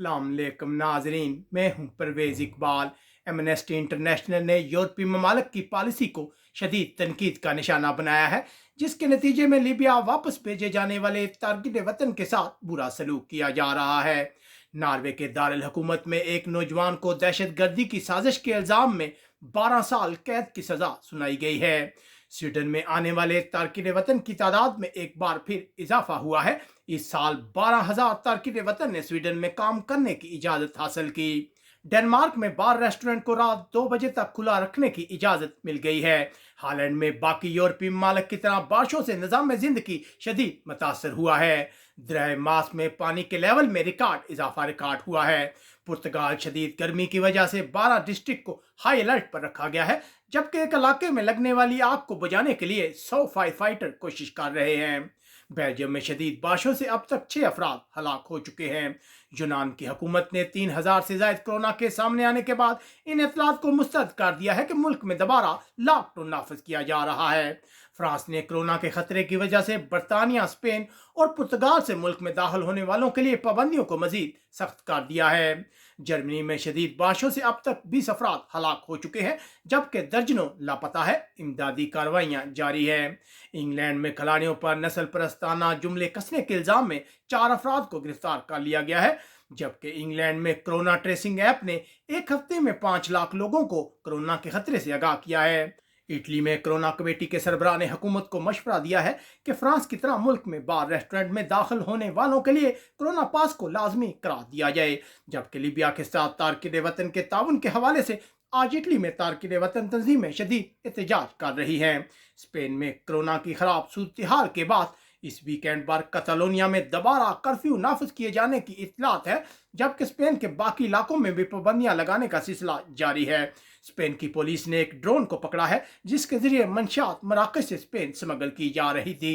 अस्सलाम वालेकुम नाजरीन, मैं हूं परवेज़ इकबाल। एमनेस्टी इंटरनेशनल ने यूरोपीय ममालिक की पॉलिसी को शदीद तनकीद का निशाना बनाया है, जिसके नतीजे में लीबिया वापस भेजे जाने वाले तारकिन वतन के साथ बुरा सलूक किया जा रहा है। नॉर्वे के दारुल हुकूमत में एक नौजवान को दहशत गर्दी की साजिश के इल्ज़ाम में 12 साल कैद की सज़ा सुनाई गई है। स्वीडन में आने वाले तारकिन वतन की तादाद में एक बार फिर इजाफा हुआ है। इस साल 12,000 तारकिन वतन ने स्वीडन में काम करने की इजाज़त हासिल की। डेनमार्क में बार रेस्टोरेंट को रात 2 बजे तक खुला रखने की इजाज़त मिल गई है। हालैंड में बाकी यूरोपीय ममालिक की तरह बारिशों से निज़ाम ज़िंदगी शदीद मुतासर हुआ है। दरियाए मास में पानी के लेवल में इजाफा रिकॉर्ड हुआ है। पुर्तगाल शदीद गर्मी की वजह से 12 डिस्ट्रिक्ट को हाई अलर्ट पर रखा गया है, जबकि एक इलाके में लगने वाली आग को बुझाने के लिए 100 फायर फाइटर कोशिश कर रहे हैं। बेल्जियम में शदीद बारिशों से अब तक 6 अफराद हलाक हो चुके हैं। यूनान की हुकूमत ने 3,000 से ज्यादा कोरोना के सामने आने के बाद इन इत्तलात को मुस्तरद कर दिया है कि मुल्क में दोबारा लॉकडाउन नाफिज किया जा रहा है। फ्रांस ने कोरोना के खतरे की वजह से बरतानिया, स्पेन और पुर्तगाल से मुल्क में दाखिल होने वालों के लिए पाबंदियों को मजीद सख्त कर दिया है। जर्मनी में शदीद बारिशों से अब तक 20 अफराद हलाक हो चुके हैं, जबकि दर्जनों लापता है। इमदादी कार्रवाइयाँ जारी है। इंग्लैंड में खिलाड़ियों पर नस्ल परस्ताना जुमले कसने के इल्जाम में 4 अफराद को गिरफ्तार कर लिया गया है, जबकि इंग्लैंड में कोरोना ट्रेसिंग ऐप ने एक हफ्ते में 5 लाख लोगों को कोरोना के खतरे से आगाह किया है। इटली में कोरोना कमेटी के सरबराह ने हुकूमत को मशवरा दिया है कि फ्रांस की तरह मुल्क में बार रेस्टोरेंट में दाखिल होने वालों के लिए कोरोना पास को लाजमी करार दिया जाए। जबकि लीबिया के साथ तारकिन वतन के ताउन के हवाले से आज इटली में तारकिन वतन तंजीमें शदीद एहतजाज कर रही हैं। स्पेन में कोरोना की खराब सूरत हाल के बाद इस वीकेंड पर कतालोनिया में दोबारा कर्फ्यू नाफिज किए जाने की इत्तलात है, जबकि स्पेन के बाकी इलाकों में भी पाबंदियां लगाने का सिलसिला जारी है। स्पेन की पुलिस ने एक ड्रोन को पकड़ा है, जिसके जरिए मंशियात मराकज से स्पेन स्मगल की जा रही थी।